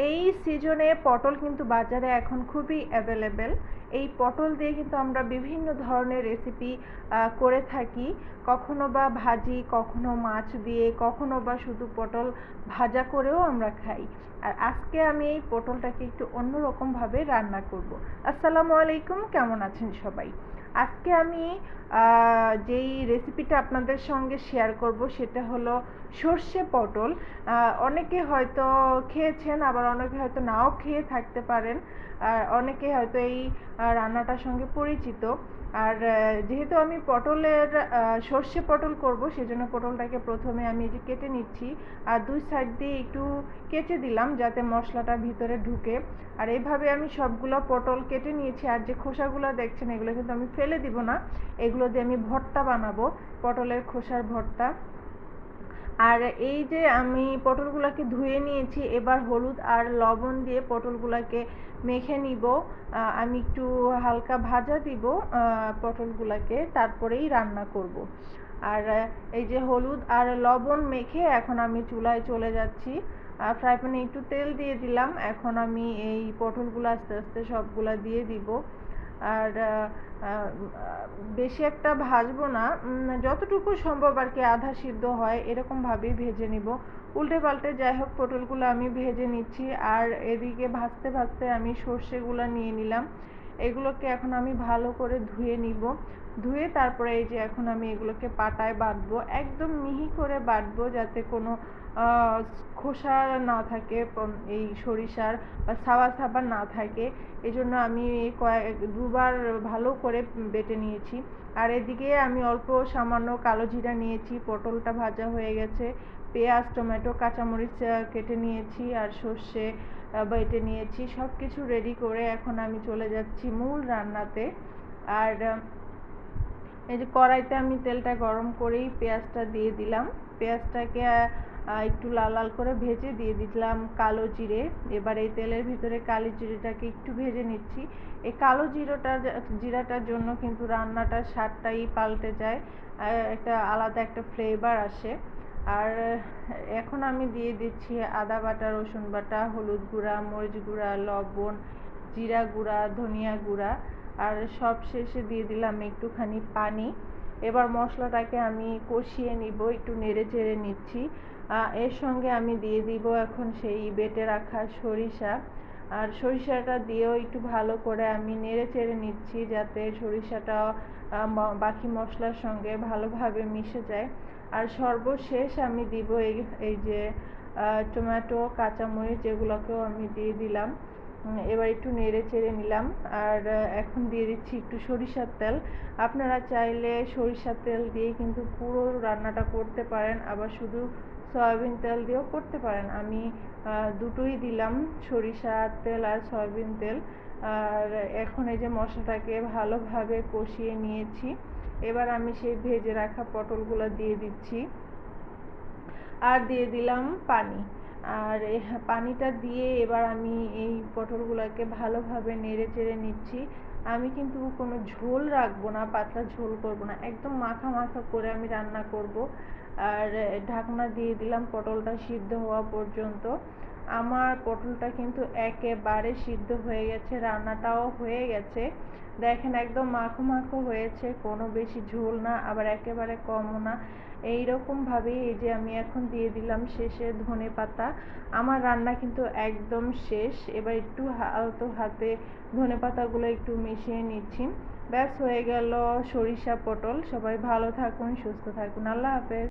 এই সিজনে পটল কিন্তু বাজারে এখন খুবই অ্যাভেলেবেল। এই পটল দিয়ে কিন্তু আমরা বিভিন্ন ধরনের রেসিপি করে থাকি। কখনো বা ভাজি, কখনো মাছ দিয়ে, কখনো বা শুধু পটল ভাজা করেও আমরা খাই। আর আজকে আমি এই পটলটাকে একটু অন্যরকমভাবে রান্না করব। আসসালামু আলাইকুম, কেমন আছেন সবাই? আজকে আমি যেই রেসিপিটা আপনাদের সঙ্গে শেয়ার করব সেটা হলো সর্ষে পটল। অনেকে হয়তো খেয়েছেন, আবার অনেকে হয়তো নাও খেয়ে থাকতে পারেন। অনেকে হয়তো এই রান্নাটার সঙ্গে পরিচিত। আর যেহেতু আমি পটলের সর্ষে পটল করব, সেজন্য পটলটাকে প্রথমে আমি এই যে কেটে নিচ্ছি। আর দুই সাইড দিয়ে একটু কেটে দিলাম যাতে মশলাটা ভিতরে ঢুকে। আর এইভাবে আমি সবগুলো পটল কেটে নিয়েছি। আর যে খোসাগুলো দেখছেন এগুলো কিন্তু আমি ফেলে দিব না, এগুলো দিয়ে আমি ভর্তা বানাবো, পটলের খোসার ভর্তা। আর এই যে আমি পটলগুলোকে ধুয়ে নিয়েছি, এবার হলুদ আর লবণ দিয়ে পটলগুলোকে মেখে নিব। আমি একটু হালকা ভাজা দিব পটলগুলোকে, তারপরেই রান্না করব। আর এই যে হলুদ আর লবণ মেখে এখন আমি চুলায় চলে যাচ্ছি। ফ্রাই প্যানে একটু তেল দিয়ে দিলাম। এখন আমি এই পটলগুলো আস্তে আস্তে সবগুলা দিয়ে দিব। আর বেশি একটা ভাজবো না, যতটুকু সম্ভব আর কি, আধা সিদ্ধ হয় এরকমভাবেই ভেজে নিব। উল্টে পাল্টে যাই হোক পটলগুলো আমি ভেজে নিচ্ছি। আর এদিকে ভাজতে ভাজতে আমি সর্ষেগুলো নিয়ে নিলাম। এগুলোকে এখন আমি ভালো করে ধুয়ে নিব। ধুয়ে তারপরে এই যে এখন আমি এগুলোকে পাটায় বাটবো, একদম মিহি করে বাটবো যাতে কোনো খোসা না থাকে, এই সরিষার বা সাবা সাবা না থাকে। এই জন্য আমি দুবার ভালো করে বেটে নিয়েছি। আর এদিকে আমি অল্প সামান্য কালো জিরা নিয়েছি। পটলটা ভাজা হয়ে গেছে। পেঁয়াজ, টমেটো, কাঁচামরিচ কেটে নিয়েছি, আর সর্ষে বেটে নিয়েছি। সব কিছু রেডি করে এখন আমি চলে যাচ্ছি মূল রান্নাতে। আর এই যে কড়াইতে আমি তেলটা গরম করেই পেঁয়াজটা দিয়ে দিলাম। পেঁয়াজটাকে একটু লাল লাল করে ভেজে দিয়ে দিলাম কালো জিরে। এবার এই তেলের ভিতরে কালো জিরেটাকে একটু ভেজে নিচ্ছি। এই কালো জিরাটার জন্য কিন্তু রান্নাটার স্বাদটাই পাল্টে যায়, একটা আলাদা একটা ফ্লেভার আসে। আর এখন আমি দিয়ে দিচ্ছি আদা বাটা, রসুন বাটা, হলুদ গুঁড়া, মরিচ গুঁড়া, লবণ, জিরা গুঁড়া, ধনিয়া গুঁড়া, আর সব শেষে দিয়ে দিলাম একটুখানি পানি। এবার মশলাটাকে আমি কষিয়ে নিব, একটু নেড়ে চেড়ে নিচ্ছি। এর সঙ্গে আমি দিয়ে দিব এখন সেই বেটে রাখা সরিষা। আর সরিষাটা দিয়েও একটু ভালো করে আমি নেড়ে চেড়ে নিচ্ছি যাতে সরিষাটা বাকি মশলার সঙ্গে ভালোভাবে মিশে যায়। আর সর্বশেষ আমি দিব এই যে টমেটো, কাঁচামরিচ, এগুলোকেও আমি দিয়ে দিলাম। এবার একটু নেড়ে চেড়ে নিলাম। আর এখন দিয়ে দিচ্ছি একটু সরিষার তেল। আপনারা চাইলে সরিষার তেল দিয়ে কিন্তু পুরো রান্নাটা করতে পারেন, আবার শুধু সয়াবিন তেল দিয়েও করতে পারেন। আমি দুটোই দিলাম, সরিষার তেল আর সয়াবিন তেল। আর এখন এই যে মশলাটাকে ভালোভাবে কষিয়ে নিয়েছি। এবার আমি সেই ভেজে রাখা পটলগুলো দিয়ে দিচ্ছি, আর দিয়ে দিলাম পানি। আর পানিটা দিয়ে এবার আমি এই পটলগুলোকে ভালোভাবে নেড়ে চেড়ে নিচ্ছি। আমি কিন্তু কোনো ঝোল রাখবো না, পাতলা ঝোল করব না, একদম মাখা মাখা করে আমি রান্না করব। আর ঢাকনা দিয়ে দিলাম পটলটা সিদ্ধ হওয়া পর্যন্ত। আমার পটলটা কিন্তু একেবারে সিদ্ধ হয়ে গেছে, রান্নাটাও হয়ে গেছে। দেখেন একদম মাখো মাখো হয়েছে, কোনো বেশি ঝোল না, আবার একেবারে কমও না। এইরকম ভাবেই এই যে আমি এখন দিয়ে দিলাম শেষে ধনেপাতা। আমার রান্না কিন্তু একদম শেষ। এবার একটু আলতো হাতে ধনেপাতাগুলো একটু মিশিয়ে নিচ্ছি। ব্যাস হয়ে গেল সরিষা পটল। সবাই ভালো থাকুন, সুস্থ থাকুন। আল্লাহ হাফেজ।